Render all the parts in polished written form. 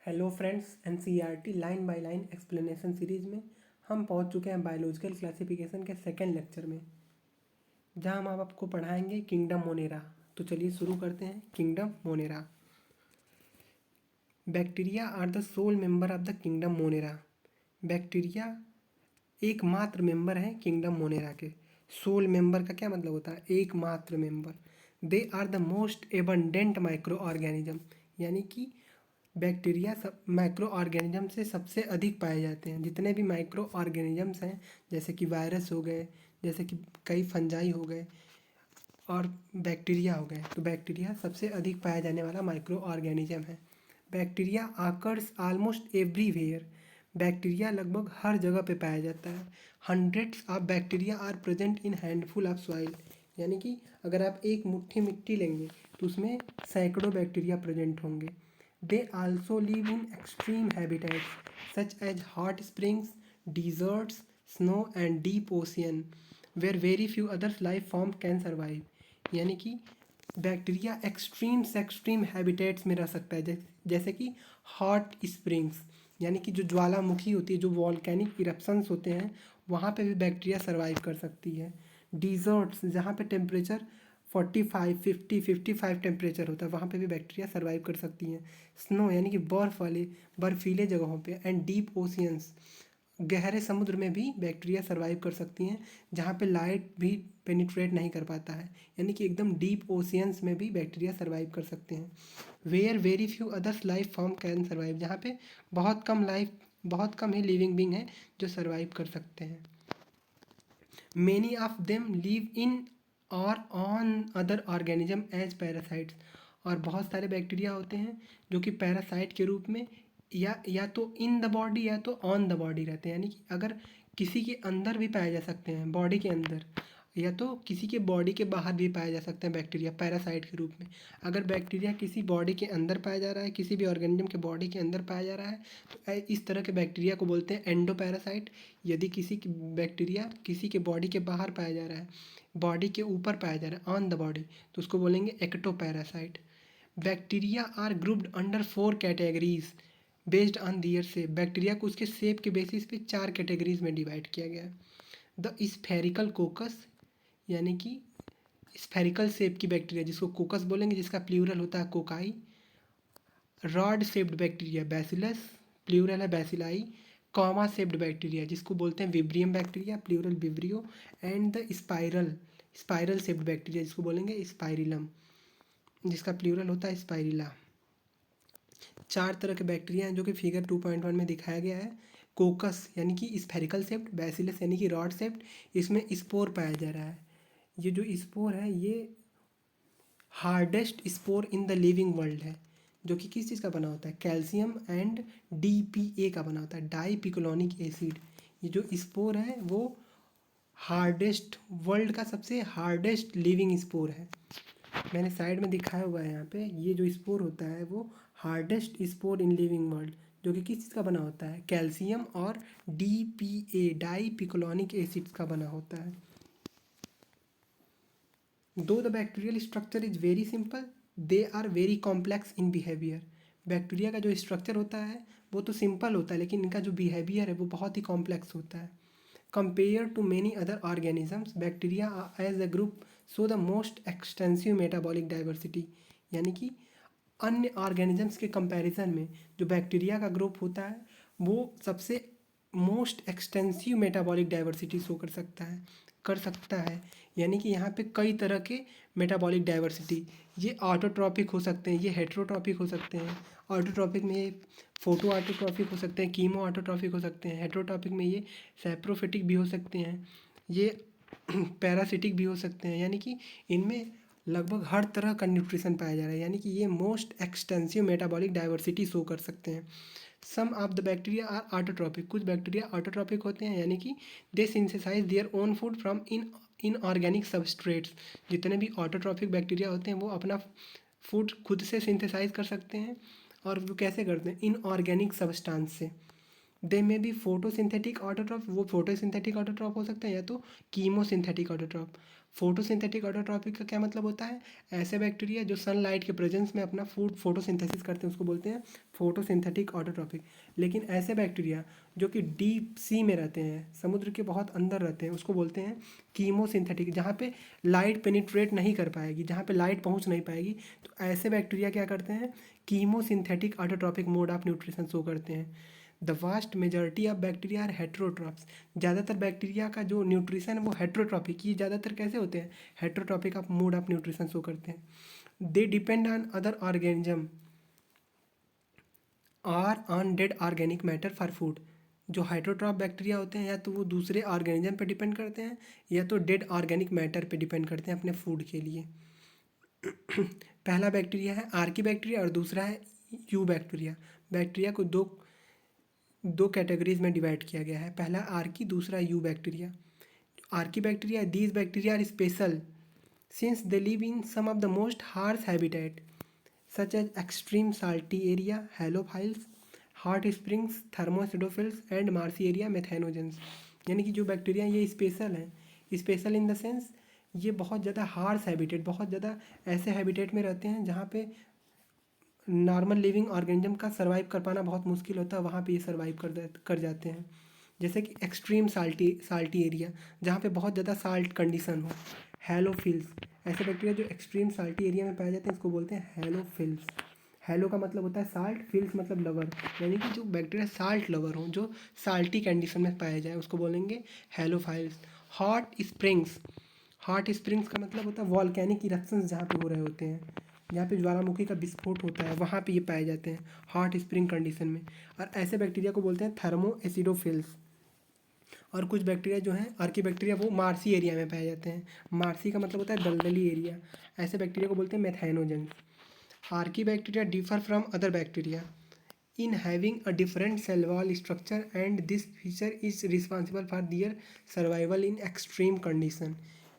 Hello friends, NCERT line by line explanation series में हम पहुंच चुके हैं बायोलॉजिकल क्लासिफिकेशन के सेकेंड लेक्चर में, जहां हम आपको पढ़ाएंगे किंगडम मोनेरा। तो चलिए शुरू करते हैं। Kingdom Monera. Bacteria are the sole member of the kingdom Monera. Bacteria एकमात्र मेंबर हैं किंगडम मोनेरा के। सोल मेंबर का क्या मतलब होता है? एकमात्र member. They are the most abundant microorganism, यानी कि बैक्टीरिया सब माइक्रो ऑर्गेनिज्म से सबसे अधिक पाए जाते हैं। जितने भी माइक्रो ऑर्गेनिजम्स हैं, जैसे कि वायरस हो गए, जैसे कि कई फंजाई हो गए और बैक्टीरिया हो गए, तो बैक्टीरिया सबसे अधिक पाया जाने वाला माइक्रो ऑर्गेनिज्म है। Bacteria occurs almost everywhere. Bacteria लगभग हर जगह पे पाया जाता है। Hundreds of bacteria are present in handful of soil, यानी कि अगर आप एक मुट्ठी मिट्टी लेंगे तो उसमें सैकड़ों बैक्टीरिया प्रेजेंट होंगे। They also live in extreme habitats such as hot springs, deserts, snow and deep ocean, where very few other life form can survive. यानी कि बैक्टीरिया एक्सट्रीम से एक्सट्रीम हैबिटेट्स में रह सकता है, जैसे कि हॉट स्प्रिंग्स, यानी कि जो ज्वालामुखी होती है, जो वॉल्केनिक इरप्शंस होते हैं, वहाँ पे भी बैक्टीरिया सर्वाइव कर सकती है। डिजर्ट्स, जहाँ पे टेम्परेचर 45, 50, 55 टेम्परेचर होता है, वहाँ पे भी बैक्टीरिया सर्वाइव कर सकती हैं। स्नो, यानी कि बर्फ़ वाले बर्फीले जगहों पे, एंड डीप ओशियंस, गहरे समुद्र में भी बैक्टीरिया सर्वाइव कर सकती हैं, जहाँ पे लाइट भी पेनिट्रेट नहीं कर पाता है, यानी कि एकदम डीप ओशियंस में भी बैक्टीरिया सर्वाइव कर सकते हैं। Where very few others life form can survive, जहाँ पे बहुत कम ही लिविंग बींग हैं जो सर्वाइव कर सकते हैं। Many of them live in और on other organism as parasites, और बहुत सारे बैक्टीरिया होते हैं जो कि पैरासाइट के रूप में या तो इन द बॉडी या तो ऑन द बॉडी रहते हैं, यानी कि अगर किसी के अंदर भी पाए जा सकते हैं बॉडी के अंदर, या तो किसी के बॉडी के बाहर भी पाए जा सकते हैं बैक्टीरिया पैरासाइट के रूप में। अगर बैक्टीरिया किसी बॉडी के अंदर पाया जा रहा है, किसी भी ऑर्गेनिज्म के बॉडी के अंदर पाया जा रहा है, तो इस तरह के बैक्टीरिया को बोलते हैं एंडोपैरासाइट। यदि किसी की बैक्टीरिया किसी के बॉडी के बाहर पाया जा रहा है, बॉडी के ऊपर पाया जा रहा है ऑन द बॉडी, तो उसको बोलेंगे ectoparasite. Bacteria are grouped under 4 categories based on their shape. Bacteria को उसके शेप के बेसिस पे 4 कैटेगरीज में डिवाइड किया गया है। द स्फेरिकल कोकस, यानी कि स्फेरिकल शेप की बैक्टीरिया जिसको कोकस बोलेंगे, जिसका प्लूरल होता है cocci. Rod shaped bacteria bacillus, plural है बैसिलाई। कॉमा शेप्ड बैक्टीरिया जिसको बोलते हैं vibrium bacteria, plural vibrio. And the spiral shaped bacteria जिसको बोलेंगे स्पाइरिलम, जिसका प्लूरल होता है स्पाइरिला। 4 तरह के बैक्टीरिया हैं जो कि फिगर 2.1 में दिखाया गया है। कोकस यानी कि स्फेरिकल शेप्ड, बैसिलस यानी कि रॉड शेप्ड, इसमें स्पोर पाया जा रहा है। ये जो स्पोर है ये hardest spore in the living world है, जो कि किस चीज़ का बना होता है? कैल्शियम एंड DPA का बना होता है, डाईपिकोलोनिक एसिड। ये जो स्पोर है वो हार्डेस्ट, वर्ल्ड का सबसे हार्डेस्ट लिविंग स्पोर है। मैंने साइड में दिखाया हुआ है यहाँ पे, ये जो स्पोर होता है वो hardest spore in living world, जो कि किस चीज़ का बना होता है? कैल्शियम और DPA, डाईपिकोलोनिक एसिड्स का बना होता है। Though the bacterial structure is very simple, they are very complex in behavior. Bacteria का जो स्ट्रक्चर होता है वो तो सिंपल होता है, लेकिन इनका जो बिहेवियर है वो बहुत ही कॉम्प्लेक्स होता है। Compare to many other organisms, bacteria as a group show the most extensive metabolic diversity, यानी कि अन्य ऑर्गेनिजम्स के कंपैरिजन में जो बैक्टीरिया का ग्रुप होता है वो सबसे most extensive metabolic diversity show कर सकता है। यानी कि यहाँ पे कई तरह के मेटाबॉलिक डाइवर्सिटी, ये ऑटोट्रॉपिक हो सकते हैं, ये हेट्रोट्रॉपिक हो सकते हैं। ऑटोट्रॉपिक में ये फोटो ऑटोट्रॉपिक हो सकते हैं, कीमो ऑटोट्रॉपिक हो सकते हैं। हेट्रोट्रॉपिक में ये सैप्रोफिटिक भी हो सकते हैं, ये पैरासिटिक भी हो सकते हैं। यानी कि इनमें लगभग हर तरह का न्यूट्रिशन पाया जा रहा है, यानी कि ये most extensive metabolic diversity show कर सकते हैं। Some of the bacteria are autotrophic, कुछ बैक्टीरिया ऑटोट्रॉपिक होते हैं, यानी कि they synthesise their own food from inorganic substrates. जितने भी ऑटोट्रॉपिक बैक्टीरिया होते हैं वो अपना फूड खुद से सिंथेसाइज कर सकते हैं, और वो कैसे करते हैं? इनऑर्गेनिक सब्सटेंस से। दे में बी फोटोसिंथेटिक ऑटोट्रॉप, वो फोटोसिंथेटिक ऑटोट्रॉप हो सकते हैं या तो कीमोसिंथेटिक ऑटोट्रॉप। फोटोसिंथेटिक ऑटोट्रॉपिक का क्या मतलब होता है? ऐसे बैक्टीरिया जो सनलाइट के प्रेजेंस में अपना फूड फोटोसिंथेसिस करते हैं उसको बोलते हैं फोटोसिंथेटिक ऑटोट्रॉपिक। लेकिन ऐसे बैक्टीरिया जो कि डीप सी में रहते हैं, समुद्र के बहुत अंदर रहते हैं, उसको बोलते हैं कीमोसिंथेटिक, जहाँ पे लाइट पेनिट्रेट नहीं कर पाएगी, जहाँ पे लाइट पहुँच नहीं पाएगी। तो ऐसे बैक्टीरिया क्या करते हैं? Chemosynthetic autotrophic mode of nutrition show करते हैं। The vast majority of bacteria are heterotrophs. ज़्यादातर बैक्टीरिया का जो न्यूट्रिशन है वो हेट्रोट्रॉपिक, ये ज़्यादातर कैसे होते हैं? Heterotrophic of mode of nutrition show करते हैं। They depend on other organism or on dead organic matter for food. जो हाइड्रोट्रॉप बैक्टीरिया होते हैं या तो वो दूसरे ऑर्गेनिज्म पे डिपेंड करते हैं या तो डेड ऑर्गेनिक मैटर पे डिपेंड करते हैं अपने फूड के लिए। पहला बैक्टीरिया है आर्की बैक्टीरिया और दूसरा है यू बैक्टीरिया। बैक्टीरिया को दो कैटेगरीज में डिवाइड किया गया है, पहला आर्की, दूसरा eubacteria. Archaebacteria, these bacteria are special since they live in some of the most harsh habitat such as extreme salty area, halophiles, hot springs, thermoacidophiles and marshy area, methanogens. यानी कि जो bacteria ये special हैं, special in the sense ये बहुत ज़्यादा harsh habitat, बहुत ज़्यादा ऐसे हैबिटेट में रहते हैं जहाँ पे नॉर्मल लिविंग ऑर्गेनिज्म का सर्वाइव कर पाना बहुत मुश्किल होता है, वहाँ पे ये सर्वाइव कर जाते हैं। जैसे कि एक्सट्रीम साल्टी एरिया, जहाँ पे बहुत ज़्यादा साल्ट कंडीशन हो। हेलोफिल्स, ऐसे बैक्टीरिया जो एक्सट्रीम साल्टी एरिया में पाए जाते हैं इसको बोलते हैं हेलोफिल्स। हेलो का मतलब होता है साल्ट, फिल्स मतलब लवर, यानी कि जो बैक्टीरिया साल्ट लवर हो, जो साल्टी कंडीशन में पाए जाए उसको बोलेंगे halophiles. Hot springs, hot springs का मतलब होता है वॉल्केनिक इरप्शंस जहाँ पे हो रहे होते हैं, जहाँ पे ज्वालामुखी का विस्फोट होता है वहाँ पे ये पाए जाते हैं हॉट स्प्रिंग कंडीशन में। और ऐसे बैक्टीरिया को बोलते हैं थर्मो एसिडोफिल्स। और कुछ बैक्टीरिया जो हैं आर्की बैक्टीरिया वो मार्सी एरिया में पाए जाते हैं। मार्सी का मतलब होता है दलदली एरिया। ऐसे बैक्टीरिया को बोलते हैं methanogens. Archaebacteria differ from other bacteria in having a different cell wall structure and this feature is responsible for their survival in extreme condition।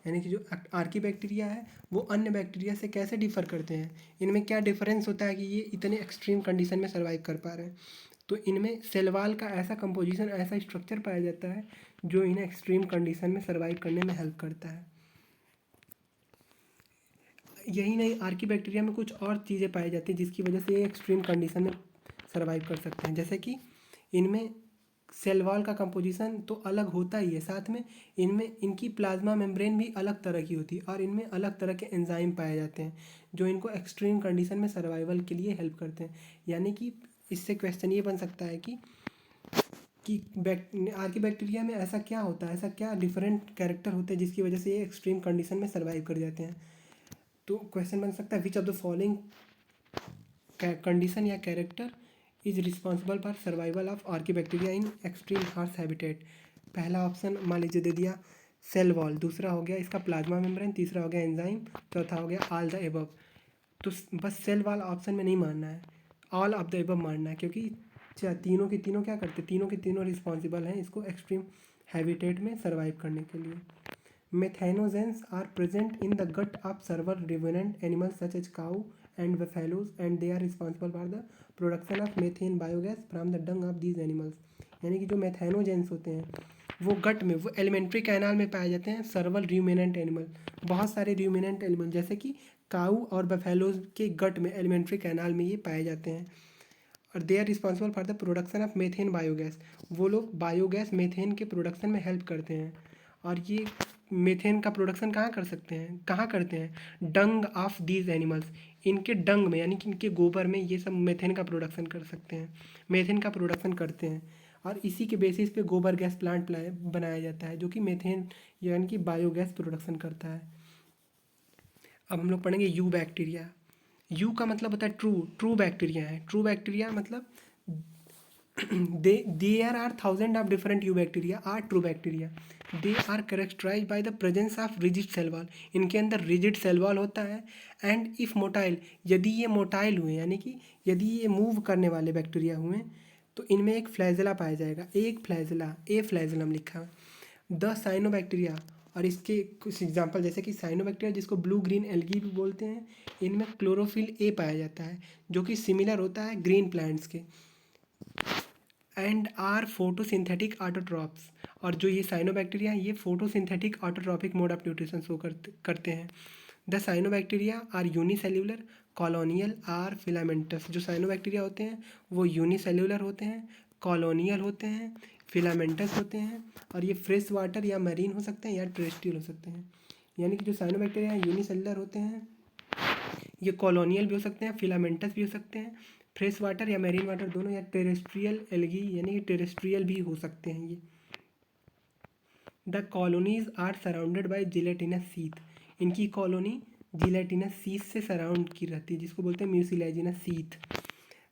यानी कि जो आर्की बैक्टीरिया है वो अन्य बैक्टीरिया से कैसे डिफर करते हैं, इनमें क्या डिफरेंस होता है कि ये इतने एक्सट्रीम कंडीशन में सर्वाइव कर पा रहे हैं। तो इनमें सेल वॉल का ऐसा कंपोजिशन, ऐसा स्ट्रक्चर पाया जाता है जो इन्हें एक्सट्रीम कंडीशन में सर्वाइव करने में हेल्प करता है। यही नहीं, आर्की बैक्टीरिया में कुछ और चीज़ें पाई जाती हैं जिसकी वजह से ये एक्सट्रीम कंडीशन में सर्वाइव कर सकते हैं। जैसे कि इनमें सेल वॉल का कंपोजिशन तो अलग होता ही है, साथ में इनमें इनकी प्लाज्मा मेम्ब्रेन भी अलग तरह की होती है और इनमें अलग तरह के एंजाइम पाए जाते हैं जो इनको एक्सट्रीम कंडीशन में सर्वाइवल के लिए हेल्प करते हैं। यानी कि इससे क्वेश्चन ये बन सकता है कि आर्की बैक्टीरिया में ऐसा क्या होता है, ऐसा क्या डिफरेंट कैरेक्टर होते हैं जिसकी वजह से ये एक्सट्रीम कंडीशन में सर्वाइव कर जाते हैं। तो क्वेश्चन बन सकता है which of the following condition या character is responsible for survival of archaebacteria in extreme harsh habitat. पहला ऑप्शन मान लीजिए दे दिया सेल वॉल, दूसरा हो गया इसका प्लाज्मा मेम्ब्रेन, तीसरा हो गया एंजाइम, चौथा हो गया ऑल द एबव। तो बस सेल वॉल ऑप्शन में नहीं मानना है, ऑल ऑफ द एबव मानना है, क्योंकि तीनों की तीनों क्या करते, तीनों के तीनों रिस्पॉन्सिबल हैं इसको एक्सट्रीम हैबिटेट में सर्वाइव करने के लिए। Methanogens are present in the gut of several ruminant animals such as cow and buffaloes and they are responsible for the production of methane biogas from the dung of these animals। यानी कि जो मैथेनोजेंस होते हैं वो गट में, वो alimentary canal में पाए जाते हैं सर्वल रूमिनेंट एनिमल, बहुत सारे रूमिनेंट एनिमल जैसे कि काऊ और बफेलोज के गट में एलिमेंट्री कैनाल में ये पाए जाते हैं। और they are responsible for the production of methane biogas, वो लोग बायोगैस मेथेन के प्रोडक्शन में हेल्प करते हैं। और ये मेथेन का प्रोडक्शन कहाँ कर सकते हैं, कहाँ करते हैं, डंग ऑफ दीज एनिमल्स, इनके डंग में यानी कि इनके गोबर में ये सब मेथेन का प्रोडक्शन कर सकते हैं, मेथेन का प्रोडक्शन करते हैं। और इसी के बेसिस पे गोबर गैस प्लांट बनाया जाता है जो कि मेथेन यानी कि बायोगैस प्रोडक्शन करता है। अब हम लोग पढ़ेंगे यू बैक्टीरिया। यू का मतलब होता है ट्रू बैक्टीरिया है। ट्रू बैक्टीरिया मतलब there are thousands of different eubacteria are true bacteria। they are characterized by the presence of rigid cell wall। इनके अंदर rigid cell wall होता है। and if motile, यदि ये मोटाइल हुए यानी कि यदि ये मूव करने वाले बैक्टीरिया हुए तो इनमें एक फ्लैजेला पाया जाएगा, एक फ्लैजेला, ए फ्लैजेलम लिखा। द साइनोबैक्टीरिया, और इसके कुछ एग्जांपल जैसे कि साइनोबैक्टीरिया जिसको ब्लू ग्रीन एल्गी भी बोलते हैं, इनमें क्लोरोफिल ए पाया जाता है जो कि सिमिलर होता है ग्रीन प्लांट्स के। एंड आर फोटोसिंथेटिक ऑटोट्रॉप्स, और जो ये साइनोबैक्टीरिया हैं ये photosynthetic autotrophic mode of nutrition show करते हैं। The cyanobacteria are unicellular, colonial or filamentous. जो साइनोबैक्टीरिया होते हैं वो यूनिसेल्यूलर होते हैं, कॉलोनियल होते हैं, फिलामेंटस होते हैं, और ये फ्रेश वाटर या मैरीन हो सकते हैं या टेरेस्ट्रियल हो सकते हैं। यानी कि जो साइनोबैक्टीरिया यूनिसेल्युलर होते हैं ये कॉलोनियल भी हो सकते हैं, फिलामेंटस भी हो सकते हैं, फ्रेश वाटर या मैरीन वाटर दोनों, या टेरेस्ट्रियल एल्गी यानी कि टेरेस्ट्रियल भी हो सकते हैं ये। The colonies are surrounded by gelatinous sheath. इनकी कॉलोनी जिलेटिनस सीथ से सराउंड की रहती है जिसको बोलते हैं mucilaginous sheath.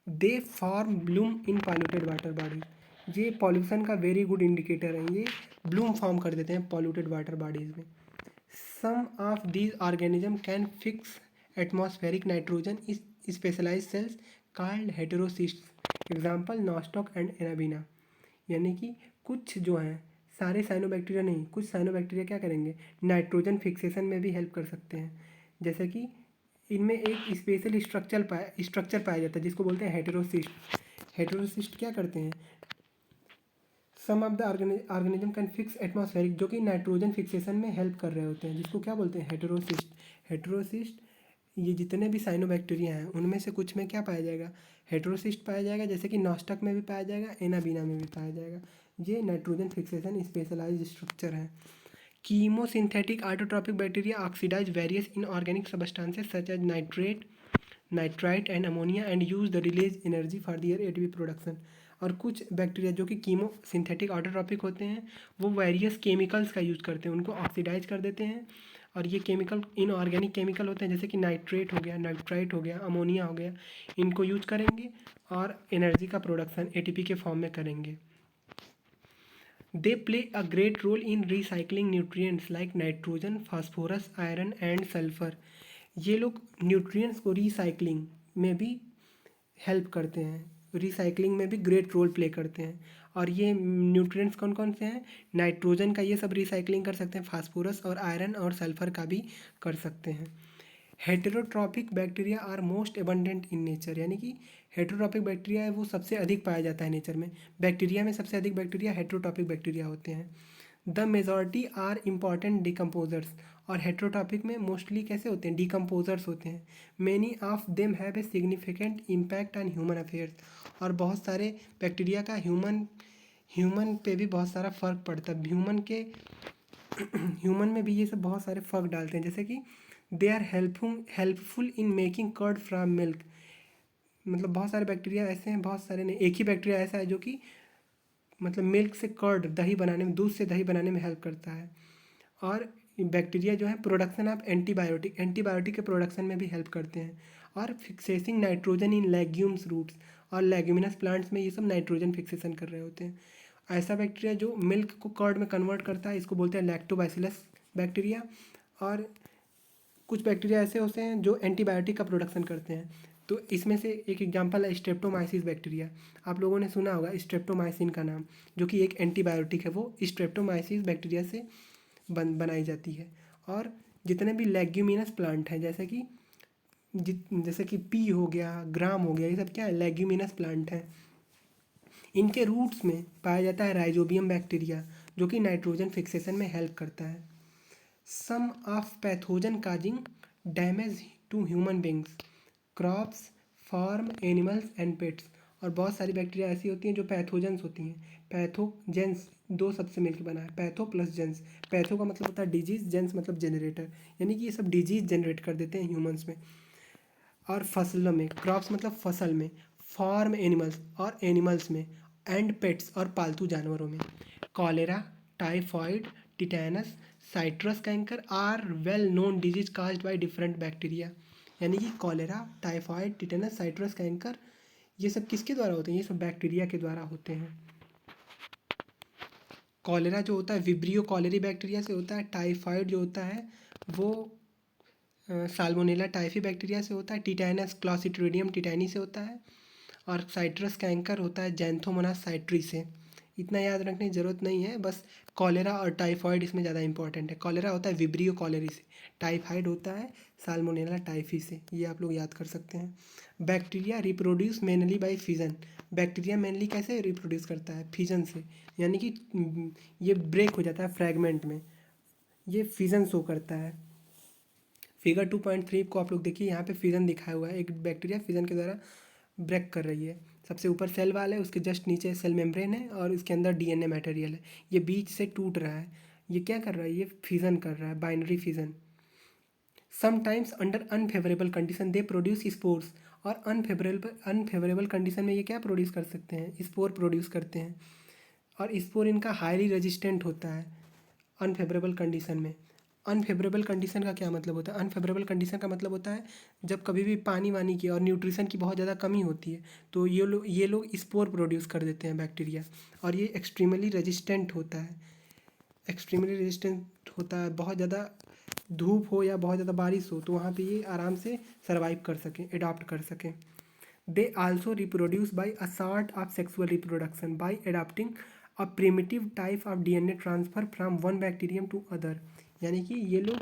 They form bloom in polluted water bodies. ये पॉल्यूशन का वेरी गुड इंडिकेटर है, ये ब्लूम फॉर्म कर देते हैं पॉल्यूटेड वाटर बॉडीज में। Some of these organism can fix atmospheric nitrogen is specialise cells called heterocysts. Example Nostoc and Anabaena. यानी कि कुछ जो हैं, सारे साइनोबैक्टीरिया नहीं, कुछ साइनोबैक्टीरिया क्या करेंगे, नाइट्रोजन फिक्सेशन में भी हेल्प कर सकते हैं। जैसे कि इनमें एक स्पेशल स्ट्रक्चर पाया जाता है जिसको बोलते हैं हेटेरोसिस्ट। हेटेरोसिस्ट क्या करते हैं, some of the organism can fix atmospheric, जो कि नाइट्रोजन फिक्सेशन में हेल्प कर रहे होते हैं, जिसको क्या बोलते हैं, हेटेरोसिस्ट। हेटेरोसिस्ट ये जितने भी साइनोबैक्टीरिया हैं उनमें से कुछ में क्या पाया जाएगा, हेटेरोसिस्ट पाया जाएगा, जैसे कि नॉस्टक में भी पाया जाएगा, एनाबीना में भी पाया जाएगा। ये नाइट्रोजन फिक्सेशन स्पेशलाइज्ड स्ट्रक्चर है। Chemosynthetic autotrophic bacteria oxidise various inorganic substances such as nitrite and ammonia and use the release energy for their ATP production. और कुछ बैक्टीरिया जो कि कीमो सिंथेटिक ऑटोट्रॉपिक होते हैं वो वेरियस केमिकल्स का use करते हैं, उनको ऑक्सीडाइज कर देते हैं, और ये केमिकल इनऑर्गेनिक केमिकल होते हैं जैसे कि नाइट्रेट हो गया, नाइट्राइट हो गया, अमोनिया हो गया, इनको यूज करेंगे और एनर्जी का प्रोडक्शन एटीपी के फॉर्म में करेंगे। They play a great role in recycling nutrients like nitrogen, phosphorus, iron and sulphur. ये लोग न्यूट्रिएंट्स को रिसाइकलिंग में भी हेल्प करते हैं, रिसाइकलिंग में भी ग्रेट रोल प्ले करते हैं। और ये न्यूट्रिएंट्स कौन कौन से हैं, नाइट्रोजन का ये सब रिसाइकलिंग कर सकते हैं, फास्फोरस और आयरन और सल्फर का भी कर सकते हैं। Heterotrophic bacteria are most abundant in nature. यानी कि हेटेरोट्रॉपिक बैक्टीरिया है वो सबसे अधिक पाया जाता है नेचर में। बैक्टीरिया में सबसे अधिक बैक्टीरिया हेटेरोट्रॉपिक बैक्टीरिया होते हैं। The majority are important decomposers. और हेटेरोट्रॉपिक में मोस्टली कैसे होते हैं, डिकम्पोजर्स होते हैं। Many of them have a significant impact on human affairs. और बहुत सारे बैक्टीरिया का ह्यूमन पे भी बहुत सारा फ़र्क पड़ता है। ह्यूमन में भी ये सब बहुत सारे फ़र्क डालते हैं, जैसे कि they are helpful in making curd from milk. मतलब बहुत सारे बैक्टीरिया ऐसे हैं, बहुत सारे नहीं, एक ही बैक्टीरिया ऐसा है जो कि मतलब मिल्क से कर्ड, दही बनाने में, दूध से दही बनाने में हेल्प करता है। और बैक्टीरिया जो है प्रोडक्शन ऑफ एंटीबायोटिक के प्रोडक्शन में भी हेल्प करते हैं। और फिक्सेसिंग नाइट्रोजन इन लेग्यूम्स रूट्स, और लेग्यूमिनस प्लांट्स में ये सब नाइट्रोजन फिक्सेशन कर रहे होते हैं। ऐसा बैक्टीरिया जो मिल्क को कर्ड में कन्वर्ट करता है इसको बोलते हैं लैक्टोबैसिलस बैक्टीरिया। और कुछ बैक्टीरिया ऐसे होते हैं जो एंटीबायोटिक का प्रोडक्शन करते हैं। तो इसमें से एक एग्जांपल है स्ट्रेप्टोमाइसिस बैक्टीरिया। आप लोगों ने सुना होगा स्ट्रेप्टोमाइसिन का नाम, जो कि एक एंटीबायोटिक है, वो स्ट्रेप्टोमाइसिस बैक्टीरिया से बनाई जाती है। और जितने भी लेग्यूमिनस प्लांट हैं जैसे कि पी हो गया, ग्राम हो गया, ये सब क्या है, लेग्यूमिनस प्लांट हैं। इनके रूट्स में पाया जाता है राइजोबियम बैक्टीरिया जो कि नाइट्रोजन फिक्सेशन में हेल्प करता है। Some of pathogen causing damage to human beings, crops, farm animals and pets. और बहुत सारी बैक्टीरिया ऐसी होती हैं जो पैथोजेंस होती हैं। पैथोजेंस दो शब्द से मिलकर बना है, पैथो प्लस जेंस। पैथो का मतलब होता है डिजीज, जेंस मतलब जनरेटर, यानी कि ये सब डिजीज जनरेट कर देते हैं ह्यूमंस में। और फसलों में, क्रॉप्स मतलब फसल में, फार्म एनिमल्स और एनिमल्स में, एंड पेट्स और पालतू जानवरों में। Cholera, typhoid, tetanus, citrus canker are well known disease caused by different bacteria. यानी कि cholera, typhoid, tetanus, citrus canker ये सब किसके द्वारा होते हैं, ये सब बैक्टीरिया के द्वारा होते हैं। कॉलेरा जो होता है विब्रियो कॉलेरी बैक्टीरिया से होता है। टाइफॉइड जो होता है वो साल्मोनेला टाइफी बैक्टीरिया से होता है। टिटेनस क्लॉस्ट्रीडियम टिटेनी से होता है। और साइट्रस कैंकर होता है जैंथोमोनास साइट्री से। इतना याद रखने की ज़रूरत नहीं है, बस कॉलेरा और टाइफॉइड इसमें ज़्यादा इंपॉर्टेंट है। कॉलेरा होता है विब्रियो कॉलेरी से, टाइफाइड होता है साल्मोनेला टाइफी से, ये आप लोग याद कर सकते हैं। Bacteria reproduce mainly by fission, bacteria mainly कैसे रिप्रोड्यूस करता है? फिजन से, यानी कि ये ब्रेक हो जाता है फ्रैगमेंट में, ये फिजन शो करता है। फिगर 2.3 को आप लोग देखिए, यहाँ पे फिजन दिखाया हुआ है, एक बैक्टीरिया फिजन के द्वारा ब्रेक कर रही है। सबसे ऊपर सेल वाल है, उसके जस्ट नीचे सेल मेम्ब्रेन है और इसके अंदर डीएनए मटेरियल है, ये बीच से टूट रहा है। ये क्या कर रहा है? ये फिजन कर रहा है, binary fission. Sometimes under unfavourable condition they produce spores, और अनफेवरेबल कंडीशन में ये क्या प्रोड्यूस कर सकते हैं? स्पोर प्रोड्यूस करते हैं, और स्पोर इनका हाईली रेजिस्टेंट होता है अनफेवरेबल कंडीशन में। अनफेवरेबल कंडीशन का क्या मतलब होता है? अनफेवरेबल कंडीशन का मतलब होता है जब कभी भी पानी वानी की और न्यूट्रिशन की बहुत ज़्यादा कमी होती है, तो ये लोग स्पोर प्रोड्यूस कर देते हैं बैक्टीरिया, और ये एक्सट्रीमली रेजिस्टेंट होता है। एक्सट्रीमली रेजिस्टेंट होता है, बहुत ज़्यादा धूप हो या बहुत ज़्यादा बारिश हो तो वहाँ पे ये आराम से सर्वाइव कर सकें, अडॉप्ट कर सकें। They also reproduce by a sort of sexual reproduction by adopting a primitive type of DNA transfer from one bacterium to other, यानी कि ये लोग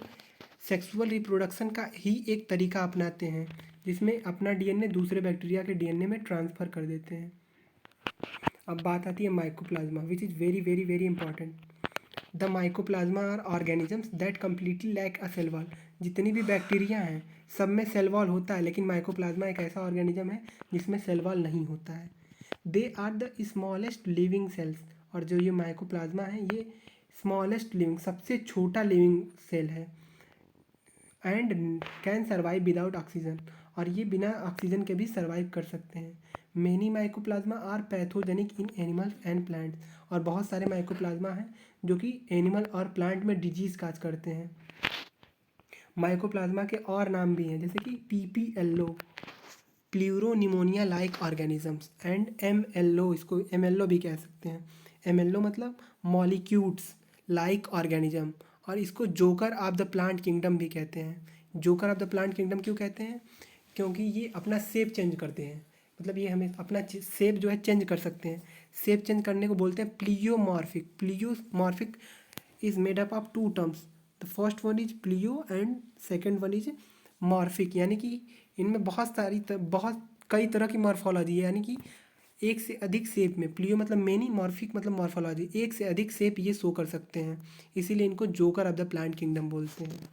सेक्सुअल रिप्रोडक्शन का ही एक तरीका अपनाते हैं जिसमें अपना डीएनए दूसरे बैक्टीरिया के डीएनए में ट्रांसफ़र कर देते हैं। अब बात आती है mycoplasma, which is very very very important. The mycoplasma are organisms that completely lack a cell wall, जितनी भी बैक्टीरिया हैं सब में सेल वॉल होता है, लेकिन माइकोप्लाज्मा एक ऐसा ऑर्गेनिज्म है जिसमें सेल वॉल नहीं होता है। They are the smallest living cells, और जो ये माइकोप्लाज्मा है ये स्मॉलेस्ट लिविंग, सबसे छोटा लिविंग सेल है। And can survive without oxygen, और ये बिना ऑक्सीजन के भी सर्वाइव कर सकते हैं। Many mycoplasma are pathogenic in animals and plants, और बहुत सारे माइकोप्लाज्मा हैं जो कि एनिमल और प्लांट में डिजीज काज करते हैं। माइकोप्लाज्मा के और नाम भी हैं, जैसे कि PPLO, pleuropneumonia like organisms, and MLO, इसको एमएलओ भी कह सकते हैं। एमएलओ मतलब मॉलिक्यूट्स लाइक ऑर्गेनिज्म, और इसको joker of the plant kingdom भी कहते हैं। Joker of the plant kingdom क्यों कहते हैं? क्योंकि ये अपना शेप चेंज करते हैं, मतलब ये हमें अपना शेप जो है चेंज कर सकते हैं। शेप चेंज करने को बोलते हैं pleomorphic. Pleomorphic is made up of two terms, the first one is pleo and second one is morphic, यानी कि इनमें बहुत कई तरह की मॉर्फोलॉजी है, यानी कि एक से अधिक शेप में। प्लियो मतलब मेनी, मॉर्फिक मतलब मॉर्फोलॉजी, एक से अधिक शेप ये शो कर सकते हैं, इसीलिए इनको joker of the plant kingdom बोलते हैं।